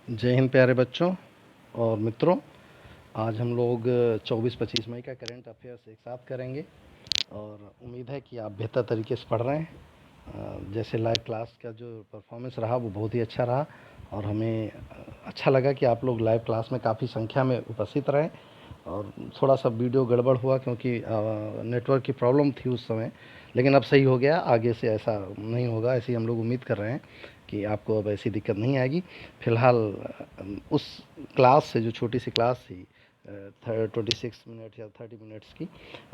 जय हिंद प्यारे बच्चों और मित्रों। आज हम लोग 24-25 मई का करंट अफेयर्स एक साथ करेंगे और उम्मीद है कि आप बेहतर तरीके से पढ़ रहे हैं। जैसे लाइव क्लास का जो परफॉर्मेंस रहा वो बहुत ही अच्छा रहा और हमें अच्छा लगा कि आप लोग लाइव क्लास में काफ़ी संख्या में उपस्थित रहे। और थोड़ा सा वीडियो गड़बड़ हुआ क्योंकि नेटवर्क की प्रॉब्लम थी उस समय, लेकिन अब सही हो गया। आगे से ऐसा नहीं होगा, ऐसी हम लोग उम्मीद कर रहे हैं कि आपको अब ऐसी दिक्कत नहीं आएगी। फ़िलहाल उस क्लास से, जो छोटी सी क्लास थी 26 मिनट या 30 मिनट्स की,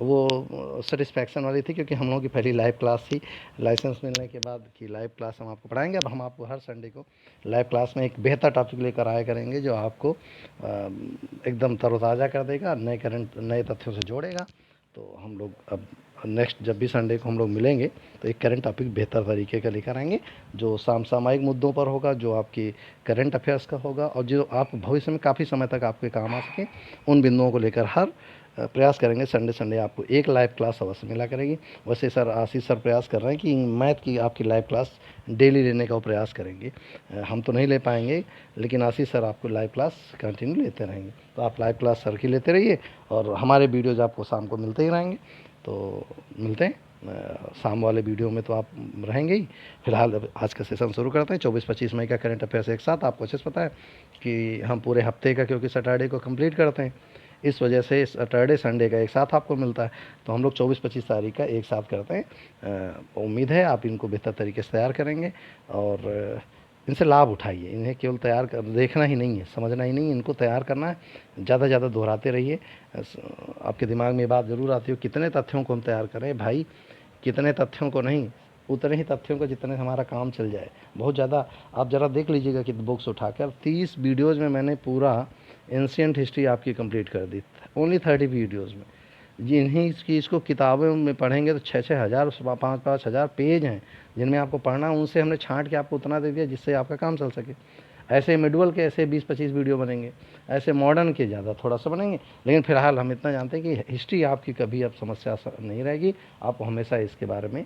वो सेटिस्फैक्शन वाली थी क्योंकि हम लोगों की पहली लाइव क्लास थी लाइसेंस मिलने के बाद कि लाइव क्लास हम आपको पढ़ाएंगे। अब हम आपको हर संडे को लाइव क्लास में एक बेहतर टॉपिक लेकर आया करेंगे जो आपको एकदम तरोताज़ा कर देगा, नए तथ्यों से जोड़ेगा। तो हम लोग अब नेक्स्ट जब भी संडे को हम लोग मिलेंगे तो एक करंट टॉपिक बेहतर तरीके का लेकर आएंगे जो सामयिक मुद्दों पर होगा, जो आपकी करंट अफेयर्स का होगा और जो आप भविष्य में काफ़ी समय तक आपके काम आ सके। उन बिंदुओं को लेकर हर प्रयास करेंगे। संडे संडे आपको एक लाइव क्लास अवश्य मिला करेगी। वैसे सर आशीष सर प्रयास कर रहे हैं कि मैथ की आपकी लाइव क्लास डेली लेने का प्रयास करेंगे। हम तो नहीं ले पाएंगे, लेकिन आशीष सर आपको लाइव क्लास कंटिन्यू लेते रहेंगे। तो आप लाइव क्लास सर की लेते रहिए और हमारे वीडियोज़ आपको शाम को मिलते ही रहेंगे। तो मिलते हैं शाम वाले वीडियो में, तो आप रहेंगे ही। फिलहाल अब आज का सेशन शुरू करते हैं। 24-25 मई का करंट अफेयर्स एक साथ। आपको अच्छे से पता है कि हम पूरे हफ्ते का, क्योंकि सैटरडे को कंप्लीट करते हैं, इस वजह से सैटरडे संडे का एक साथ आपको मिलता है। तो हम लोग 24-25 तारीख का एक साथ करते हैं। उम्मीद है आप इनको बेहतर तरीके से तैयार करेंगे और इनसे लाभ उठाइए। इन्हें केवल तैयार कर देखना ही नहीं है, समझना ही नहीं है, इनको तैयार करना है। ज़्यादा से ज़्यादा दोहराते रहिए। आपके दिमाग में ये बात ज़रूर आती हो, कितने तथ्यों को हम तैयार करें भाई, कितने तथ्यों को नहीं, उतने ही तथ्यों को जितने हमारा काम चल जाए। बहुत ज़्यादा आप ज़रा देख लीजिएगा कि बुक्स उठाकर 30 वीडियोज़ में मैंने पूरा एंशियंट हिस्ट्री आपकी कंप्लीट कर दी। ओनली 30 वीडियोज़ में। जिन्हीं की इसको किताबों में पढ़ेंगे तो 6-6 हज़ार 5-5 हज़ार पेज हैं जिनमें आपको पढ़ना। उनसे हमने छांट के आपको उतना दे दिया जिससे आपका काम चल सके। ऐसे मिडवल के ऐसे 20-25 वीडियो बनेंगे, ऐसे मॉडर्न के ज़्यादा थोड़ा सा बनेंगे। लेकिन फिलहाल हम इतना जानते हैं कि हिस्ट्री आपकी कभी अब समस्या नहीं रहेगी, आपको हमेशा इसके बारे में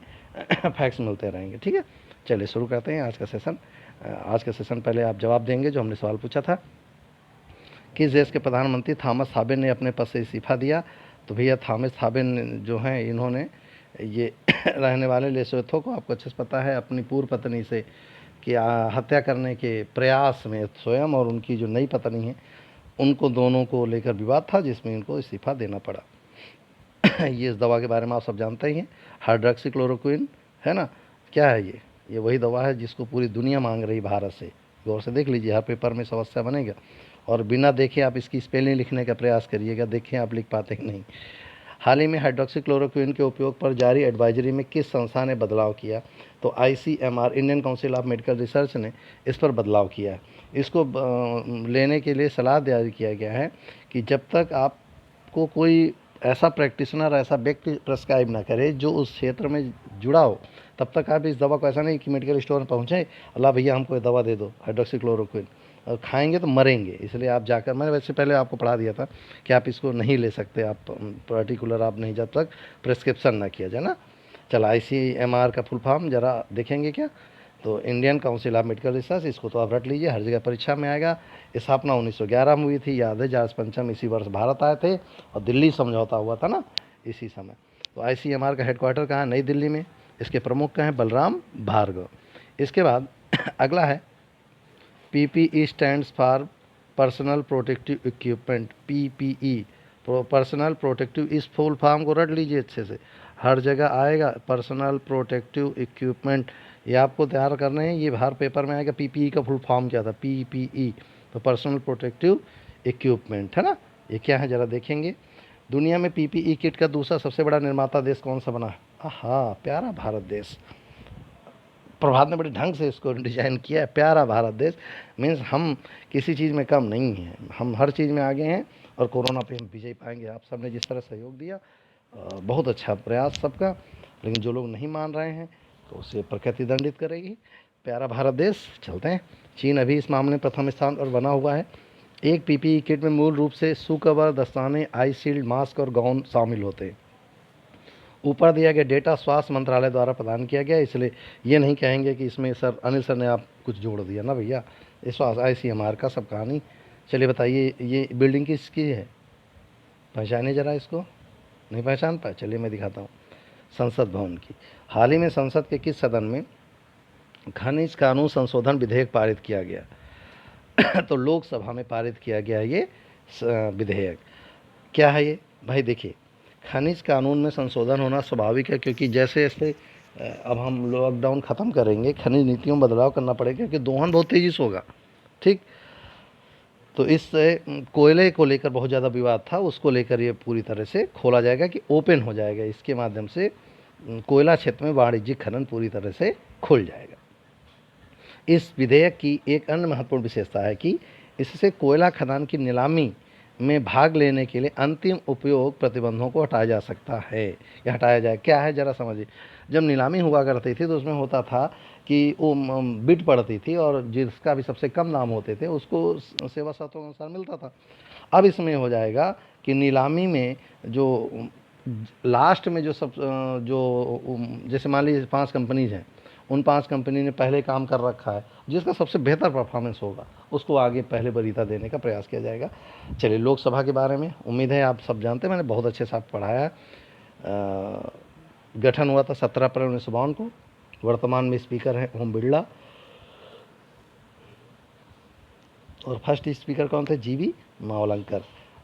फैक्ट्स मिलते रहेंगे। ठीक है, चलिए शुरू करते हैं आज का सेशन। आज का सेशन पहले आप जवाब देंगे जो हमने सवाल पूछा था, किस देश के प्रधानमंत्री थॉमस हाबेन ने अपने पद से इस्तीफा दिया। तो भैया थॉमस हाबेन जो हैं, इन्होंने ये रहने वाले लेसोथो को, आपको अच्छे से पता है, अपनी पूर्व पत्नी से कि हत्या करने के प्रयास में स्वयं और उनकी जो नई पत्नी है, उनको दोनों को लेकर विवाद था जिसमें इनको इस्तीफा देना पड़ा। ये इस दवा के बारे में आप सब जानते ही हैं, हाइड्रोक्सीक्लोरोक्विन, है ना। क्या है ये वही दवा है जिसको पूरी दुनिया मांग रही भारत से। गौर से देख लीजिए, हर पेपर में समस्या बनेगा और बिना देखे आप इसकी स्पेलिंग लिखने का प्रयास करिएगा, देखें आप लिख पाते कि नहीं। हाल ही में हाइड्रोक्सीक्लोरोक्विन के उपयोग पर जारी एडवाइजरी में किस संस्था ने बदलाव किया। तो ICMR, Indian council of medical research ने इस पर बदलाव किया है। इसको लेने के लिए सलाह जारी किया गया है कि जब तक आपको कोई ऐसा प्रैक्टिशनर, ऐसा व्यक्ति प्रेस्क्राइब ना करे जो उस क्षेत्र में जुड़ा हो, तब तक आप इस दवा को, ऐसा नहीं कि मेडिकल स्टोर में पहुँचे, अल्लाह भैया हमको ये दवा दे दो हाइड्रोक्सीक्लोरोक्विन, और खाएंगे तो मरेंगे। इसलिए आप जाकर, मैंने वैसे पहले आपको पढ़ा दिया था कि आप इसको नहीं ले सकते, आप पर्टिकुलर आप नहीं, जब तक प्रेस्क्रिप्शन ना किया जाए ना। चल ICMR का फुल फॉर्म ज़रा देखेंगे क्या। तो Indian council of medical research, इसको तो आप रट लीजिए, हर जगह परीक्षा में आएगा। स्थापना 1911 में हुई थी, याद है, जॉर्ज पंचम इसी वर्ष भारत आए थे और दिल्ली समझौता हुआ था ना इसी समय। तो ICMR का हेडक्वार्टर कहाँ है, नई दिल्ली में। इसके प्रमुख कहाँ हैं, बलराम भार्गव। इसके बाद अगला है PPE stands for personal protective equipment. PPE, personal protective, इस फुल फॉर्म को रट लीजिए अच्छे से, हर जगह आएगा पर्सनल प्रोटेक्टिव इक्विपमेंट। ये आपको तैयार करने हैं, ये हर पेपर में आएगा। PPE का फुल फॉर्म क्या था, PPE, तो पर्सनल प्रोटेक्टिव इक्विपमेंट, है ना। ये क्या है ज़रा देखेंगे। दुनिया में PPE किट का दूसरा सबसे बड़ा निर्माता देश कौन सा बना। हाँ, प्यारा भारत देश। प्रभात ने बड़े ढंग से इसको डिजाइन किया है, प्यारा भारत देश। मीन्स हम किसी चीज़ में कम नहीं हैं, हम हर चीज़ में आगे हैं और कोरोना पे हम विजय पाएंगे। आप सब ने जिस तरह सहयोग दिया, बहुत अच्छा प्रयास सबका। लेकिन जो लोग नहीं मान रहे हैं तो उसे प्रकृति दंडित करेगी। प्यारा भारत देश। चलते हैं। चीन अभी इस मामले में प्रथम स्थान पर बना हुआ है। एक PPE किट में मूल रूप से शू कवर, दस्ताने, आई शील्ड, मास्क और गाउन शामिल होते हैं। ऊपर दिया गया डेटा स्वास्थ्य मंत्रालय द्वारा प्रदान किया गया, इसलिए ये नहीं कहेंगे कि इसमें सर अनिल सर ने आप कुछ जोड़ दिया ना भैया, ये स्वास्थ्य ICMR का सब कहानी। चलिए बताइए ये बिल्डिंग किसकी है, पहचानिए ज़रा इसको, नहीं पहचान पाए? चलिए मैं दिखाता हूँ, संसद भवन की। हाल ही में संसद के किस सदन में खनिज कानून संशोधन विधेयक पारित किया गया? तो लोकसभा में पारित किया गया ये विधेयक। क्या है ये भाई? देखिए, खनिज कानून में संशोधन होना स्वाभाविक है, क्योंकि जैसे जैसे अब हम लॉकडाउन ख़त्म करेंगे, खनिज नीतियों में बदलाव करना पड़ेगा, क्योंकि दोहन बहुत तेज़ी से होगा। ठीक, तो इससे कोयले को लेकर बहुत ज़्यादा विवाद था, उसको लेकर ये पूरी तरह से खोला जाएगा कि ओपन हो जाएगा, इसके माध्यम से कोयला क्षेत्र में वाणिज्यिक खनन पूरी तरह से खुल जाएगा। इस विधेयक की एक अन्य महत्वपूर्ण विशेषता है कि इससे कोयला खदान की नीलामी में भाग लेने के लिए अंतिम उपयोग प्रतिबंधों को हटाया जा सकता है, या हटाया जाए। क्या है ज़रा समझिए। जब नीलामी हुआ करती थी तो उसमें होता था कि वो बिड पड़ती थी, और जिसका भी सबसे कम दाम होते थे उसको सेवा शर्तों के अनुसार मिलता था। अब इसमें हो जाएगा कि नीलामी में जो लास्ट में जो सब जो जैसे मान लीजिए 5 कंपनीज हैं, उन 5 कंपनी ने पहले काम कर रखा है, जिसका सबसे बेहतर परफॉर्मेंस होगा उसको आगे पहले वरीयता देने का प्रयास किया जाएगा। चलिए, लोकसभा के बारे में उम्मीद है आप सब जानते हैं, मैंने बहुत अच्छे से आपको पढ़ाया है। गठन हुआ था 17 अप्रैल 1952 को। वर्तमान में स्पीकर हैं ओम बिरला, और फर्स्ट स्पीकर कौन थे? GV मावलंकर।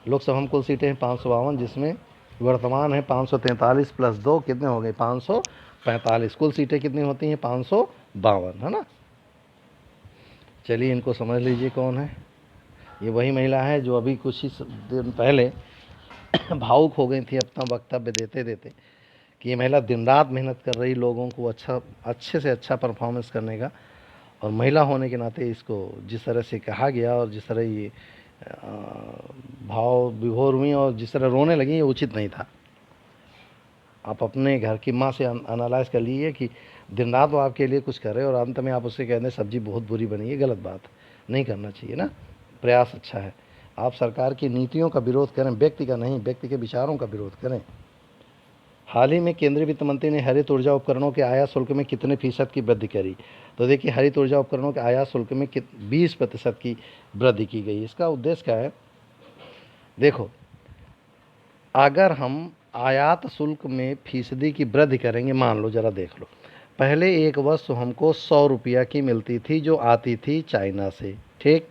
लोकसभा में कुल सीटें हैं 552, जिसमें वर्तमान है 543 + 2 कितने हो गए? 545। कुल सीटें कितनी होती हैं? 552, है ना। चलिए, इनको समझ लीजिए कौन है। ये वही महिला है जो अभी कुछ ही दिन पहले भावुक हो गई थी अपना वक्तव्य देते देते, कि ये महिला दिन रात मेहनत कर रही लोगों को अच्छे से अच्छा परफॉर्मेंस करने का, और महिला होने के नाते इसको जिस तरह से कहा गया और जिस तरह ये भाव विभोर हुई और जिस तरह रोने लगी, ये उचित नहीं था। आप अपने घर की माँ से एनालाइज कर लीजिए कि दिन रात वो आपके लिए कुछ कर रहे और अंत में आप उससे कह दें सब्जी बहुत बुरी बनी है, गलत बात नहीं करना चाहिए ना। प्रयास अच्छा है, आप सरकार की नीतियों का विरोध करें, व्यक्ति का नहीं, व्यक्ति के विचारों का विरोध करें। हाल ही में केंद्रीय वित्त मंत्री ने हरित ऊर्जा उपकरणों के आयात शुल्क में कितने फीसद की वृद्धि करी? तो देखिए, हरित ऊर्जा उपकरणों के आयात शुल्क में 20% की वृद्धि की गई। इसका उद्देश्य क्या है? देखो, अगर हम आयात शुल्क में फीसदी की वृद्धि करेंगे, मान लो, ज़रा देख लो, पहले एक वस्तु हमको 100 रुपया की मिलती थी जो आती थी चाइना से, ठीक।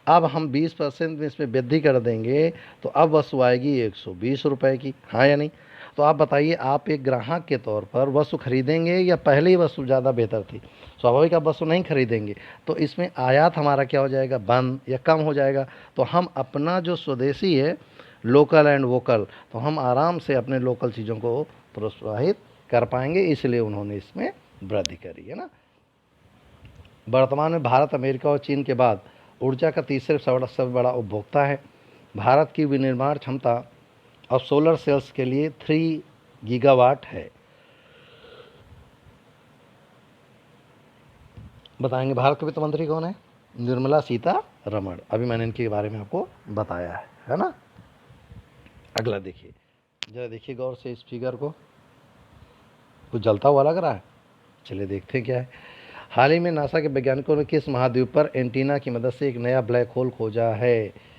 अब हम 20% में इसमें वृद्धि कर देंगे तो अब वस्तु आएगी 120 रुपये की, हाँ या नहीं? तो आप बताइए, आप एक ग्राहक के तौर पर वस्तु खरीदेंगे या पहले ही वस्तु ज़्यादा बेहतर थी? स्वाभाविक आप वस्तु नहीं खरीदेंगे, तो इसमें आयात हमारा क्या हो जाएगा? बंद या कम हो जाएगा। तो हम अपना जो स्वदेशी है, लोकल एंड वोकल, तो हम आराम से अपने लोकल चीज़ों को प्रोत्साहित कर पाएंगे, इसलिए उन्होंने इसमें वृद्धि करी है ना। वर्तमान में भारत अमेरिका और चीन के बाद ऊर्जा का तीसरे सबसे बड़ा उपभोक्ता है। भारत की विनिर्माण क्षमता अब सोलर सेल्स के लिए 3 गीगावाट है। बताएंगे भारत के वित्त मंत्री कौन है? निर्मला सीतारमण। अभी मैंने इनके बारे में आपको बताया है ना। अगला देखिए, जरा देखिए गौर से इस फिगर को, कुछ जलता हुआ लग रहा है? चलिए देखते हैं क्या है। हाल ही में नासा के वैज्ञानिकों ने किस महाद्वीप पर एंटीना की मदद से एक नया ब्लैक होल खोजा है?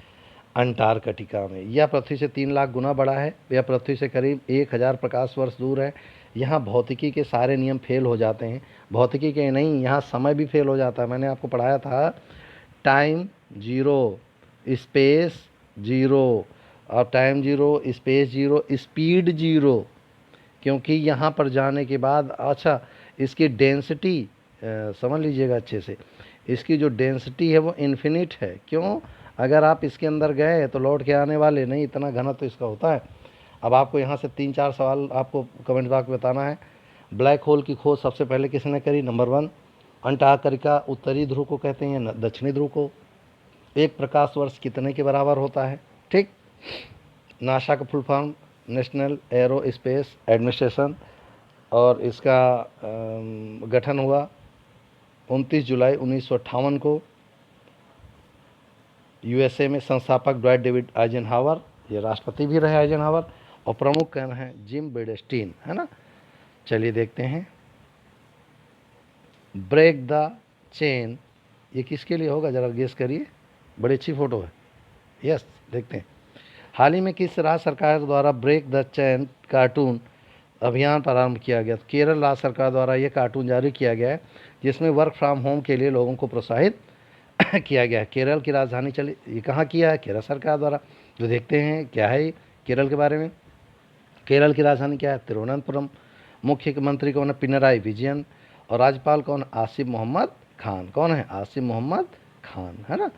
अंटार्कटिका में। यह पृथ्वी से 3 लाख गुना बड़ा है, यह पृथ्वी से करीब 1000 प्रकाश वर्ष दूर है। यहाँ भौतिकी के सारे नियम फेल हो जाते हैं। भौतिकी के नहीं, यहाँ समय भी फेल हो जाता है। मैंने आपको पढ़ाया था, टाइम जीरो, स्पेस जीरो, और time zero, space zero, speed zero. क्योंकि यहाँ पर जाने के बाद, अच्छा, इसकी डेंसिटी समझ लीजिएगा अच्छे से, इसकी जो डेंसिटी है वो इन्फिनिट है। क्यों? अगर आप इसके अंदर गए तो लौट के आने वाले नहीं, इतना घना तो इसका होता है। अब आपको यहाँ से 3-4 सवाल आपको कमेंट बॉक्स में बताना है। ब्लैक होल की खोज सबसे पहले किसने करी? नंबर 1, अंटार्कटिका उत्तरी ध्रुव को कहते हैं, दक्षिणी ध्रुव को। एक प्रकाश वर्ष कितने के बराबर होता है? ठीक। नासा का full form national arrow space administration, और इसका गठन हुआ 29 जुलाई 1958 को USA में। संस्थापक ड्वाइट डेविड आइजनहावर, ये राष्ट्रपति भी रहे आइजनहावर, और प्रमुख कौन है? जिम बेडेस्टीन, है ना। चलिए देखते हैं। ब्रेक द चेन, ये किसके लिए होगा, ज़रा गेस करिए। बड़ी अच्छी फ़ोटो है। यस, देखते हैं। हाल ही में किस राज्य सरकार द्वारा ब्रेक द चेन कार्टून अभियान प्रारंभ किया गया? केरल राज्य सरकार द्वारा ये कार्टून जारी किया गया है, जिसमें वर्क फ्रॉम होम के लिए लोगों को प्रोत्साहित किया गया है। केरल की राजधानी, चलिए ये कहाँ किया है? केरल सरकार द्वारा। तो देखते हैं क्या है केरल के बारे में। केरल की राजधानी क्या है? तिरुवनंतपुरम। मुख्यमंत्री कौन है? पिनराई विजयन। और राज्यपाल कौन? आसिफ मोहम्मद खान। कौन है? आसिफ मोहम्मद खान, है ना।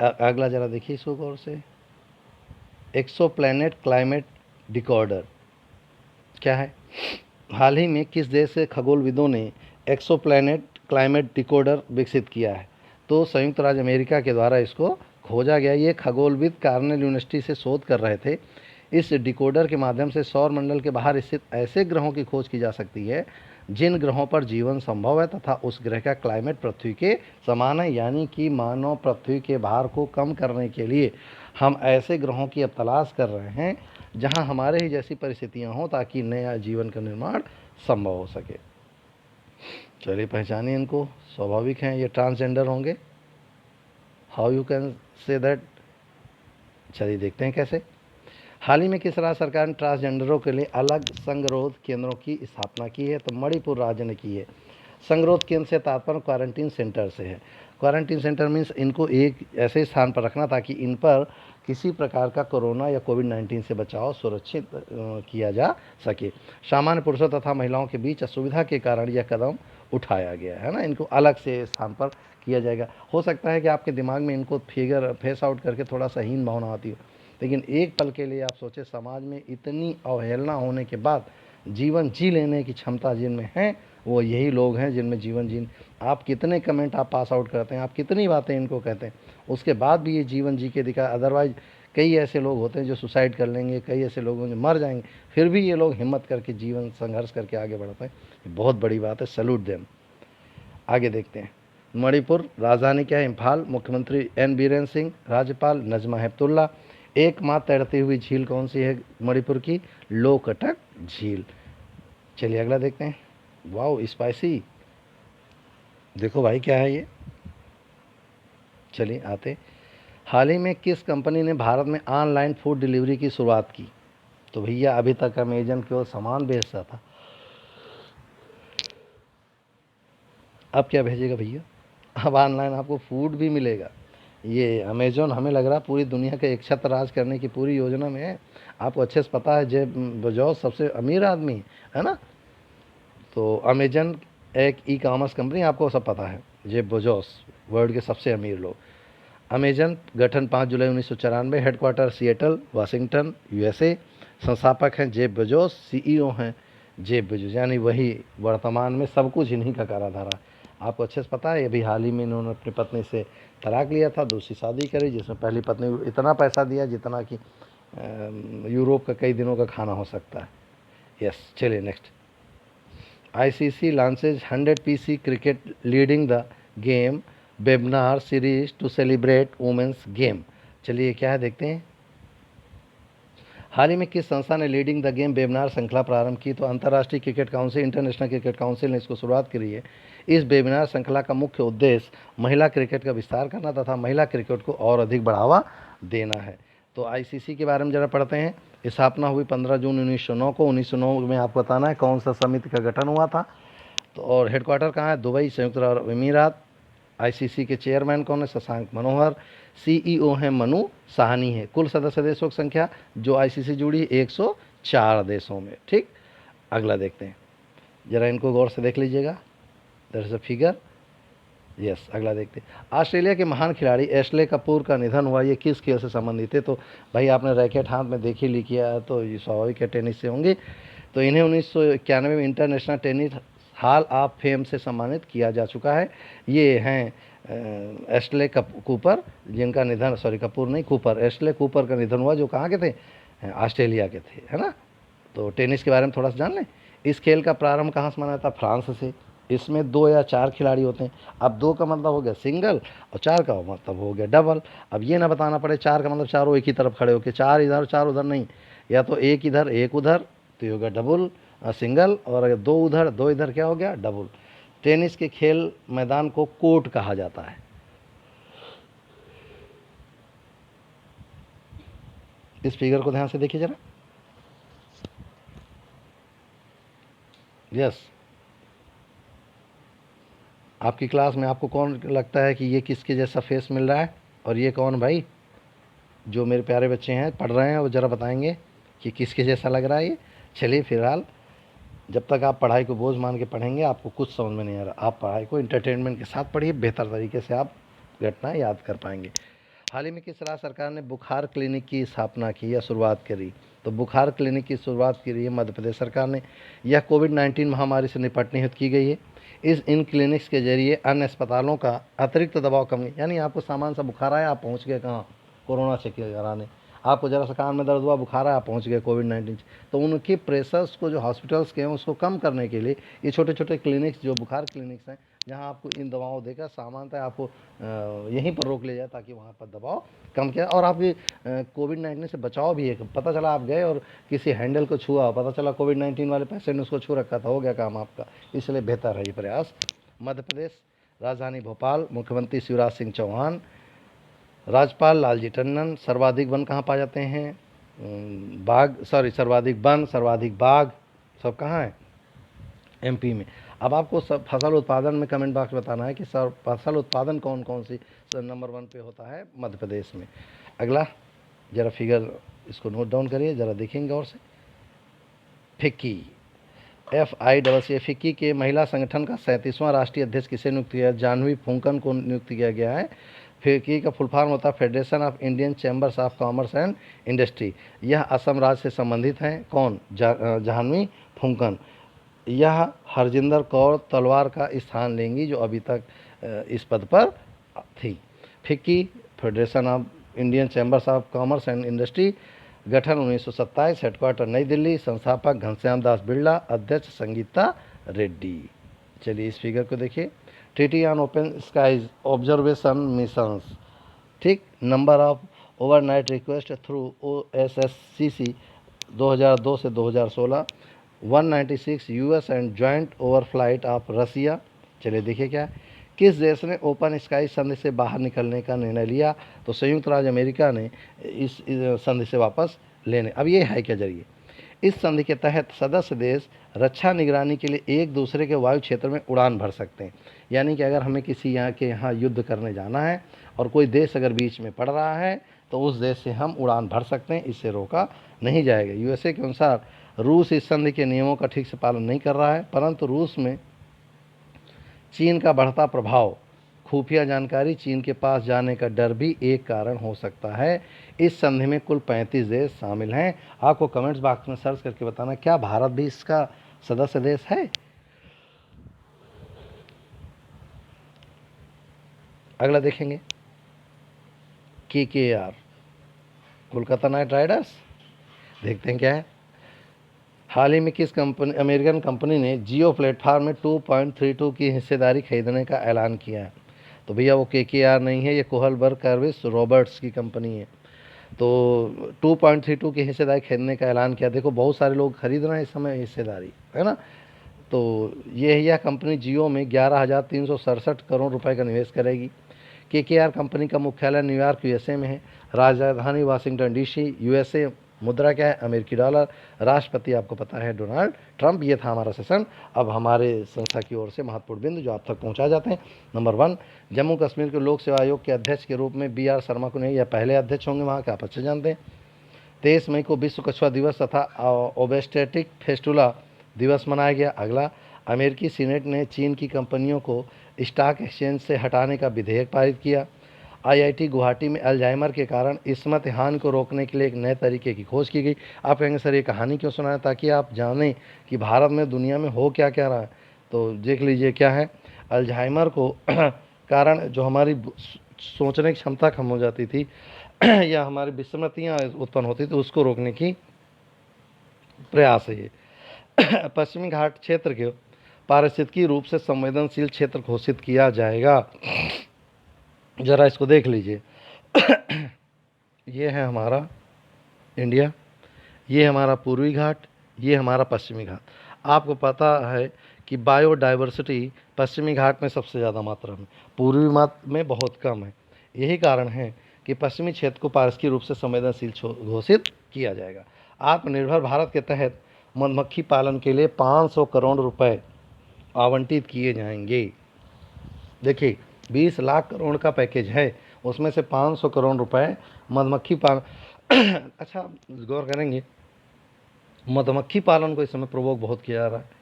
अगला जरा देखिए इसको गौर से। एक्सोप्लैनेट क्लाइमेट डिकॉर्डर क्या है? हाल ही में किस देश से खगोलविदों ने एक्सोप्लैनेट क्लाइमेट डिकोडर विकसित किया है? तो संयुक्त राज्य अमेरिका के द्वारा इसको खोजा गया। ये खगोलविद कार्नेल यूनिवर्सिटी से शोध कर रहे थे। इस डिकोडर के माध्यम से सौर मंडल के बाहर स्थित ऐसे ग्रहों की खोज की जा सकती है जिन ग्रहों पर जीवन संभव है तथा उस ग्रह का क्लाइमेट पृथ्वी के समान है। यानी कि मानव पृथ्वी के भार को कम करने के लिए हम ऐसे ग्रहों की अब तलाश कर रहे हैं जहां हमारे ही जैसी परिस्थितियां हों, ताकि नया जीवन का निर्माण संभव हो सके। चलिए पहचानिए इनको। स्वाभाविक हैं ये ट्रांसजेंडर होंगे। How you can say that? चलिए देखते हैं कैसे। हाल ही में किस राज्य सरकार ने ट्रांसजेंडरों के लिए अलग संगरोध केंद्रों की स्थापना की है? तो मणिपुर राज्य ने की है। संगरोध केंद्र से तात्पर्य क्वारंटीन सेंटर से है। क्वारंटीन सेंटर मीन्स इनको एक ऐसे स्थान पर रखना ताकि इन पर किसी प्रकार का कोरोना या कोविड-19 से बचाव सुरक्षित किया जा सके। सामान्य पुरुषों तथा महिलाओं के बीच असुविधा के कारण यह कदम उठाया गया है ना। इनको अलग से स्थान पर किया जाएगा। हो सकता है कि आपके दिमाग में इनको फेस आउट करके थोड़ा सा हीन भावना आती हो, लेकिन एक पल के लिए आप सोचें, समाज में इतनी अवहेलना होने के बाद जीवन जी लेने की क्षमता जिनमें है, वो यही लोग हैं जिनमें जीवन जीन। आप कितने कमेंट आप पास आउट करते हैं, आप कितनी बातें इनको कहते हैं, उसके बाद भी ये जीवन जी के दिखा। अदरवाइज कई ऐसे लोग होते हैं जो सुसाइड कर लेंगे, कई ऐसे लोग हैं जो मर जाएंगे, फिर भी ये लोग हिम्मत करके जीवन संघर्ष करके आगे बढ़ते हैं। बहुत बड़ी बात है, सैल्यूट देम। आगे देखते हैं। मणिपुर राजधानी क्या है? इम्फाल। मुख्यमंत्री एन बीरेन सिंह। राज्यपाल नजमा हेपतुल्ला। एकमात्र तैरती हुई झील कौन सी है मणिपुर की? लोकटक झील। चलिए अगला देखते हैं। वाओ स्पाइसी, देखो भाई क्या है ये। चलिए आते। हाल ही में किस कंपनी ने भारत में ऑनलाइन फूड डिलीवरी की शुरुआत की? तो भैया अभी तक अमेजन केवल सामान भेजता था, अब क्या भेजेगा भैया? अब ऑनलाइन आपको फूड भी मिलेगा। ये अमेजोन हमें लग रहा पूरी दुनिया के एक छत्र राज करने की पूरी योजना में है। आपको अच्छे से पता है जेफ बेजोस सबसे अमीर आदमी है ना। तो अमेजन एक ई कॉमर्स कंपनी, आपको सब पता है। जेफ बेजोस वर्ल्ड के सबसे अमीर लोग। अमेजन गठन 5 जुलाई 1994। Headquarter Seattle Washington USA. संस्थापक हैं जेफ बेजोस। सीईओ हैं जेफ बेजोस, यानी वही वर्तमान में सब कुछ इन्हीं का कराधारा। आपको अच्छे से पता है अभी हाल ही में इन्होंने अपनी पत्नी से तलाक लिया था, दूसरी शादी करी, जिसमें पहली पत्नी इतना पैसा दिया जितना कि यूरोप का कई दिनों का खाना हो सकता है। यस, चलिए next. ICC launches 100 PC cricket leading the game webinar series to celebrate women's game. चलिए क्या है देखते हैं। हाल ही में किस संस्था ने लीडिंग द गेम वेबिनार श्रृंखला प्रारंभ की? तो अंतर्राष्ट्रीय cricket council, international cricket council ने इसको शुरुआत करी है। इस वेबिनार श्रृंखला का मुख्य उद्देश्य महिला क्रिकेट का विस्तार करना तथा महिला क्रिकेट को और अधिक बढ़ावा देना है। तो आईसीसी के बारे में जरा पढ़ते हैं। स्थापना हुई 15 जून 1909 को। 1909 में आपको बताना है कौन सा समिति का गठन हुआ था। तो और हेडक्वार्टर कहाँ है? दुबई, संयुक्त अरब अमीरात। आईसीसी के चेयरमैन कौन है? शशांक मनोहर। सीईओ हैं मनु साहनी है। कुल सदस्य देशों की संख्या जो आईसीसी जुड़ी 104 देशों में। ठीक, अगला देखते हैं, जरा इनको गौर से देख लीजिएगा। That is a figure. Yes, अगला देखते हैं। ऑस्ट्रेलिया के महान खिलाड़ी एशले कपूर का निधन हुआ। ये किस खेल से संबंधित है? तो भाई आपने रैकेट हाथ में देख ही ली किया, तो ये स्वाभाविक है टेनिस से होंगे। तो इन्हें 1991 में international tennis hall of fame से सम्मानित किया जा चुका है। ये हैं एशले कूपर, जिनका निधन, सॉरी कपूर नहीं कूपर, एशले कूपर का निधन हुआ, जो कहाँ के थे? ऑस्ट्रेलिया के थे, है ना। तो टेनिस के बारे में थोड़ा सा जान लें। इस खेल का प्रारंभ कहाँ से माना था? फ्रांस से। इसमें 2 या 4 खिलाड़ी होते हैं। अब 2 का मतलब हो गया सिंगल और 4 का मतलब हो गया डबल। अब ये ना बताना पड़े 4 का मतलब चारों एक ही तरफ खड़े होकर, 4 इधर 4 उधर नहीं, या तो एक इधर एक उधर, तो ये होगा डबल सिंगल, और अगर दो उधर दो इधर क्या हो गया, डबल। टेनिस के खेल मैदान को कोर्ट कहा जाता है। इस फिगर को ध्यान से देखिए जरा। यस, आपकी क्लास में आपको कौन लगता है कि ये किसके जैसा फेस मिल रहा है, और ये कौन भाई? जो मेरे प्यारे बच्चे हैं पढ़ रहे हैं वो ज़रा बताएंगे कि किसके जैसा लग रहा है ये। चलिए फिलहाल, जब तक आप पढ़ाई को बोझ मान के पढ़ेंगे आपको कुछ समझ में नहीं आ रहा। आप पढ़ाई को इंटरटेनमेंट के साथ पढ़िए, बेहतर तरीके से आप घटनाएं याद कर पाएंगे। हाल ही में किस राज्य सरकार ने बुखार क्लिनिक की स्थापना की या शुरुआत करी? तो बुखार क्लिनिक की शुरुआत की रही है मध्य प्रदेश सरकार ने। यह कोविड-19 महामारी से निपटने हेतु की गई है। इन क्लिनिक्स के जरिए अन्य अस्पतालों का अतिरिक्त दबाव कम, यानी आपको सामान सा बुखार आया, आप पहुंच गए कहाँ, कोरोना चेक कराने। आपको जरा सा कान में दर्द हुआ, बुखार आया, आप पहुंच गए कोविड-19। तो उनके प्रेशर्स को जो हॉस्पिटल्स के हैं उसको कम करने के लिए ये छोटे छोटे क्लिनिक्स, जो बुखार क्लिनिक्स हैं, जहां आपको इन दवाओं देकर सामान्यतः आपको यहीं पर रोक लिया जाए ताकि वहाँ पर दबाव कम किया, और आपकी कोविड-19 से बचाव भी है। पता चला आप गए और किसी हैंडल को छुआ, पता चला कोविड-19 वाले पेशेंट ने उसको छू रखा था, हो गया काम आपका। इसलिए बेहतर है ये प्रयास। मध्य प्रदेश, राजधानी भोपाल, मुख्यमंत्री शिवराज सिंह चौहान, राज्यपाल लालजी टंडन। सर्वाधिक वन कहाँ पाए जाते हैं? सर्वाधिक वन, सर्वाधिक बाघ सब कहाँ है? एमपी में। अब आपको सब फसल उत्पादन में कमेंट बॉक्स में बताना है कि सर फसल उत्पादन कौन कौन सी नंबर 1 पे होता है मध्य प्रदेश में। अगला ज़रा फिगर इसको नोट डाउन करिए, ज़रा देखेंगे और से। फिक्की, FICC, फिक्की के महिला संगठन का 37वां राष्ट्रीय अध्यक्ष किसे नियुक्त किया? जानवी फुंकन को नियुक्त किया गया है। फिक्की का फुल फॉर्म होता है federation of Indian chambers of commerce and industry. यह असम राज्य से संबंधित हैं। कौन? जानवी फुंकन। यह हरजिंदर कौर तलवार का स्थान लेंगी जो अभी तक इस पद पर थी। FICCI, federation of Indian chambers of commerce and industry, गठन 1927, हेडक्वार्टर नई दिल्ली, संस्थापक घनश्याम दास बिरला, अध्यक्ष संगीता रेड्डी। चलिए इस फिगर को देखिए। Treaty on open skies observation missions, ठीक, number of overnight request through OSSCC 2002 से 2016, 196 US and joint overflight of Russia. चलिए देखिए क्या है। किस देश ने ओपन स्काई संधि से बाहर निकलने का निर्णय लिया? तो संयुक्त राज्य अमेरिका ने इस संधि से वापस लेने। अब ये है क्या जरिए? इस संधि के तहत सदस्य देश रक्षा निगरानी के लिए एक दूसरे के वायु क्षेत्र में उड़ान भर सकते हैं। यानी कि अगर हमें किसी यहाँ युद्ध करने जाना है और कोई देश अगर बीच में पड़ रहा है तो उस देश से हम उड़ान भर सकते हैं, इससे रोका नहीं जाएगा। यूएसए के अनुसार रूस इस संधि के नियमों का ठीक से पालन नहीं कर रहा है, परंतु रूस में चीन का बढ़ता प्रभाव, खुफिया जानकारी चीन के पास जाने का डर भी एक कारण हो सकता है। इस संधि में कुल 35 देश शामिल हैं। आपको कमेंट्स बॉक्स में सर्च करके बताना क्या भारत भी इसका सदस्य देश है। अगला देखेंगे, KKR, कोलकाता नाइट राइडर्स। देखते हैं क्या है। हाल ही में किस अमेरिकन कंपनी ने जियो प्लेटफॉर्म में 2.32 की हिस्सेदारी खरीदने का ऐलान किया है? तो भैया वो KKR नहीं है, ये कोहलबर्ग सर्विस रॉबर्ट्स की कंपनी है। तो 2.32 की हिस्सेदारी खरीदने का ऐलान किया। देखो बहुत सारे लोग खरीद रहे हैं इस समय हिस्सेदारी, है ना। तो यह कंपनी जियो में 11,367 करोड़ रुपए का निवेश करेगी। KKR कंपनी का मुख्यालय न्यूयॉर्क USA में है। राजधानी वाशिंगटन DC USA। मुद्रा क्या है? अमेरिकी डॉलर। राष्ट्रपति आपको पता है डोनाल्ड ट्रंप। ये था हमारा सेशन। अब हमारे संस्था की ओर से महत्वपूर्ण बिंदु जो आप तक पहुंचाए जाते हैं। नंबर 1, जम्मू कश्मीर के लोक सेवा आयोग के अध्यक्ष के रूप में BR शर्मा को नहीं, यह पहले अध्यक्ष होंगे वहाँ के, आप अच्छे जानते हैं। 23 मई को विश्व कछुआ दिवस तथा ओबेस्टेटिक फेस्टुला दिवस मनाया गया। अगला, अमेरिकी सीनेट ने चीन की कंपनियों को स्टॉक एक्सचेंज से हटाने का विधेयक पारित किया। IIT गुवाहाटी में अल्जाइमर के कारण स्मृति हानि को रोकने के लिए एक नए तरीके की खोज की गई। आप कहेंगे सर ये कहानी क्यों सुनाया? ताकि आप जानें कि भारत में दुनिया में हो क्या क्या रहा है। तो देख लीजिए क्या है। अल्जाइमर को कारण जो हमारी सोचने की क्षमता कम हो जाती थी या हमारी विस्मृतियाँ उत्पन्न होती थी, उसको रोकने की प्रयास है ये। पश्चिमी घाट क्षेत्र के पारिस्थितिकी रूप से संवेदनशील क्षेत्र घोषित किया जाएगा। ज़रा इसको देख लीजिए। ये है हमारा इंडिया, ये हमारा पूर्वी घाट, ये हमारा पश्चिमी घाट। आपको पता है कि बायोडाइवर्सिटी पश्चिमी घाट में सबसे ज़्यादा मात्रा में, पूर्वी में बहुत कम है। यही कारण है कि पश्चिमी क्षेत्र को पारस्परिक रूप से संवेदनशील घोषित किया जाएगा। आत्मनिर्भर भारत के तहत मधुमक्खी पालन के लिए 500 करोड़ रुपए आवंटित किए जाएंगे। देखिए 20 लाख करोड़ का पैकेज है, उसमें से 500 करोड़ रुपए मधुमक्खी पालन अच्छा गौर करेंगे, मधुमक्खी पालन को इस समय प्रवोक बहुत किया जा रहा है।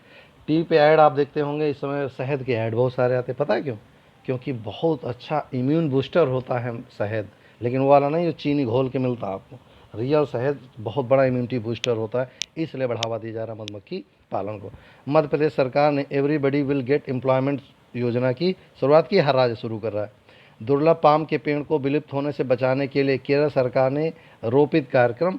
टीवी पे ऐड आप देखते होंगे इस समय, शहद के ऐड बहुत सारे आते हैं। पता है क्यों? क्योंकि बहुत अच्छा इम्यून बूस्टर होता है शहद, लेकिन वो वाला नहीं जो चीनी घोल के मिलता है आपको। रियल शहद बहुत बड़ा इम्यूनिटी बूस्टर होता है, इसलिए बढ़ावा दिया जा रहा है मधुमक्खी पालन को। मध्य प्रदेश सरकार ने एवरीबडी विल गेट एम्प्लॉयमेंट योजना की शुरुआत की, हर राज्य शुरू कर रहा है। दुर्लभ पाम के पेड़ को विलुप्त होने से बचाने के लिए केरल सरकार ने रोपित कार्यक्रम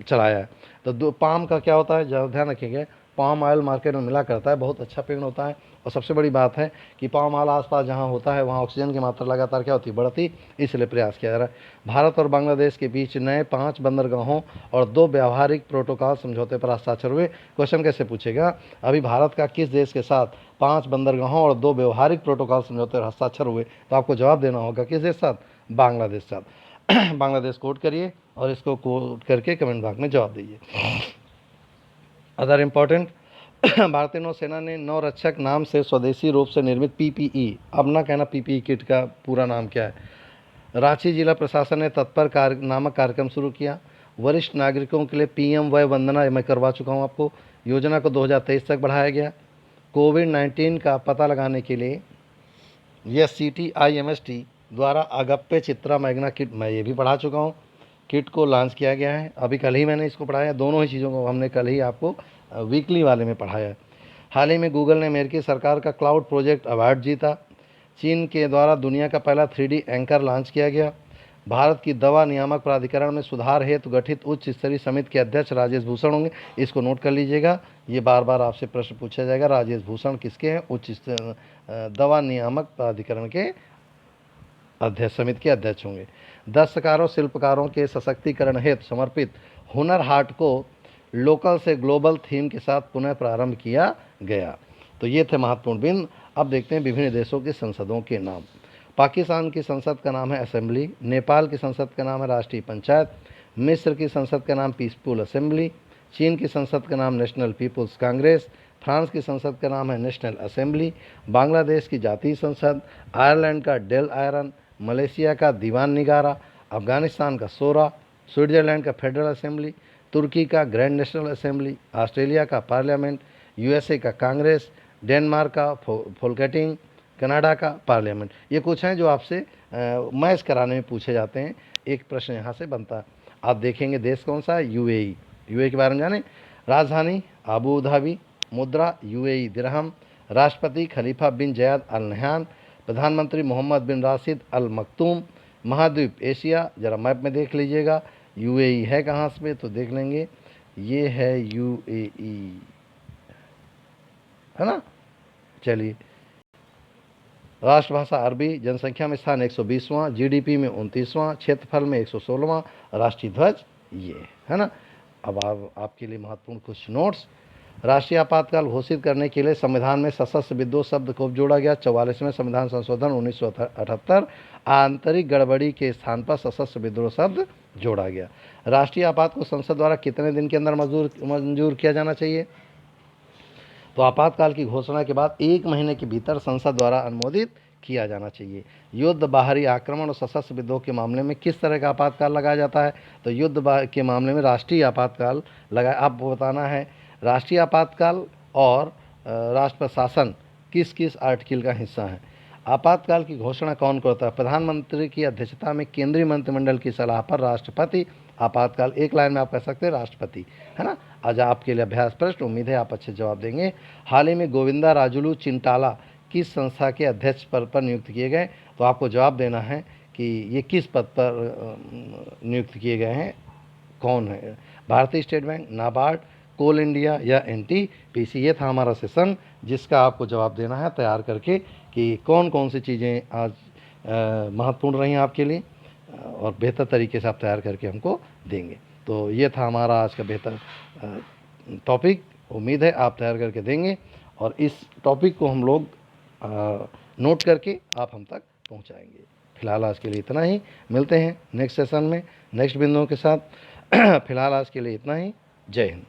चलाया है। तो पाम का क्या होता है, ध्यान रखिएगा, पाम ऑयल मार्केट में मिला करता है, बहुत अच्छा पेड़ होता है। और सबसे बड़ी बात है कि पाम ऑयल आसपास जहाँ होता है वहाँ ऑक्सीजन की मात्रा लगातार क्या होती है, बढ़ती, इसलिए प्रयास किया जा रहा है। भारत और बांग्लादेश के बीच नए 5 बंदरगाहों और 2 व्यावहारिक प्रोटोकॉल समझौते पर हस्ताक्षर हुए। क्वेश्चन कैसे पूछेगा, अभी भारत का किस देश के साथ 5 बंदरगाहों और 2 व्यवहारिक प्रोटोकॉल समझौते पर हस्ताक्षर हुए, तो आपको जवाब देना होगा किस देश के साथ, बांग्लादेश के साथ। बांग्लादेश कोट करिए और इसको कोट करके कमेंट बॉक्स में जवाब दीजिए। अदर इम्पॉर्टेंट, भारतीय नौसेना ने नौरक्षक नाम से स्वदेशी रूप से निर्मित पीपीई, अब ना कहना पीपीई किट का पूरा नाम क्या है। रांची जिला प्रशासन ने तत्पर नामक कार्यक्रम शुरू किया। वरिष्ठ नागरिकों के लिए पीएम वय वंदना मैं करवा चुका हूँ आपको, योजना को 2023 तक बढ़ाया गया। कोविड-19 का पता लगाने के लिए SCT-IMST द्वारा अगप्य चित्रा मैग्ना किट, मैं ये भी पढ़ा चुका हूँ, किट को लॉन्च किया गया है। अभी कल ही मैंने इसको पढ़ाया, दोनों ही चीज़ों को हमने कल ही आपको वीकली वाले में पढ़ाया है। हाल ही में गूगल ने अमेरिकी सरकार का क्लाउड प्रोजेक्ट अवार्ड जीता। चीन के द्वारा दुनिया का पहला 3D एंकर लॉन्च किया गया। भारत की दवा नियामक प्राधिकरण में सुधार हेतु गठित उच्च स्तरीय समिति के अध्यक्ष राजेश भूषण होंगे, इसको नोट कर लीजिएगा, ये बार बार आपसे प्रश्न पूछा जाएगा। राजेश भूषण किसके हैं, उच्च दवा नियामक प्राधिकरण के अध्यक्ष, समिति के अध्यक्ष होंगे। दस्तकारों शिल्पकारों के सशक्तिकरण हेतु समर्पित हुनर हाट को लोकल से ग्लोबल थीम के साथ पुनः प्रारंभ किया गया। तो ये थे महत्वपूर्ण बिंदु। अब देखते हैं विभिन्न देशों की संसदों के नाम। पाकिस्तान की संसद का नाम है असेंबली, नेपाल की संसद का नाम है राष्ट्रीय पंचायत, मिस्र की संसद का नाम पीसफुल असेंबली, चीन की संसद का नाम नेशनल पीपुल्स कांग्रेस, फ्रांस की संसद का नाम है नेशनल असेंबली, बांग्लादेश की जातीय संसद, आयरलैंड का डेल आयरन, मलेशिया का दीवान निगारा, अफगानिस्तान का सोरा, स्विट्जरलैंड का फेडरल असेंबली, तुर्की का ग्रैंड नेशनल असेंबली, ऑस्ट्रेलिया का पार्लियामेंट, यूएसए का कांग्रेस, डेनमार्क का फोल्केटिंग, कनाडा का पार्लियामेंट। ये कुछ हैं जो आपसे मैच कराने में पूछे जाते हैं। एक प्रश्न यहाँ से बनता है, आप देखेंगे देश कौन सा है, यूएई। यूएई के बारे में जाने, राजधानी अबू धाबी, मुद्रा यूएई दिरहम, राष्ट्रपति खलीफा बिन जयाद अल नहयान, प्रधानमंत्री मोहम्मद बिन राशिद अल मखतूम। महाद्वीप एशिया, ज़रा मैप में देख लीजिएगा यूएई है कहाँ से, तो देख लेंगे ये है यूएई, है ना। चलिए, राष्ट्रभाषा अरबी, जनसंख्या में स्थान 120वां, जीडीपी में 29वां, क्षेत्रफल में 116वां, राष्ट्रीय ध्वज ये है ना। अब आपके लिए महत्वपूर्ण कुछ नोट्स। राष्ट्रीय आपातकाल घोषित करने के लिए संविधान में सशस्त्र विद्रोह शब्द को जोड़ा गया। 44वें संविधान संशोधन 1978, आंतरिक गड़बड़ी के स्थान पर सशस्त्र विद्रोह शब्द जोड़ा गया। राष्ट्रीय आपात को संसद द्वारा कितने दिन के अंदर मंजूर किया जाना चाहिए, तो आपातकाल की घोषणा के बाद 1 महीने के भीतर संसद द्वारा अनुमोदित किया जाना चाहिए। युद्ध, बाहरी आक्रमण और सशस्त्र विद्रोह के मामले में किस तरह का आपातकाल लगाया जाता है, तो युद्ध के मामले में राष्ट्रीय आपातकाल लगाया। आपको बताना है राष्ट्रीय आपातकाल और राष्ट्र प्रशासन किस किस आर्टिकल का हिस्सा है। आपातकाल की घोषणा कौन करता है, प्रधानमंत्री की अध्यक्षता में केंद्रीय मंत्रिमंडल की सलाह पर राष्ट्रपति। आपातकाल एक लाइन में आप कह सकते हैं राष्ट्रपति, है ना। आज आपके लिए अभ्यास प्रश्न, उम्मीद है आप अच्छे जवाब देंगे। हाल ही में गोविंदा राजुलू चिंटाला किस संस्था के अध्यक्ष पद पर नियुक्त किए गए, तो आपको जवाब देना है कि ये किस पद पर नियुक्त किए गए हैं, कौन है। भारतीय स्टेट बैंक, नाबार्ड, कोल इंडिया या एनटीपीसी। ये था हमारा सेशन जिसका आपको जवाब देना है तैयार करके कि कौन कौन सी चीज़ें आज महत्वपूर्ण रही आपके लिए और बेहतर तरीके से आप तैयार करके हमको देंगे। तो ये था हमारा आज का बेहतर टॉपिक। उम्मीद है आप तैयार करके देंगे और इस टॉपिक को हम लोग नोट करके आप हम तक पहुंचाएंगे। फ़िलहाल आज के लिए इतना ही, मिलते हैं नेक्स्ट सेशन में नेक्स्ट बिंदुओं के साथ। फ़िलहाल आज के लिए इतना ही। जय हिंद।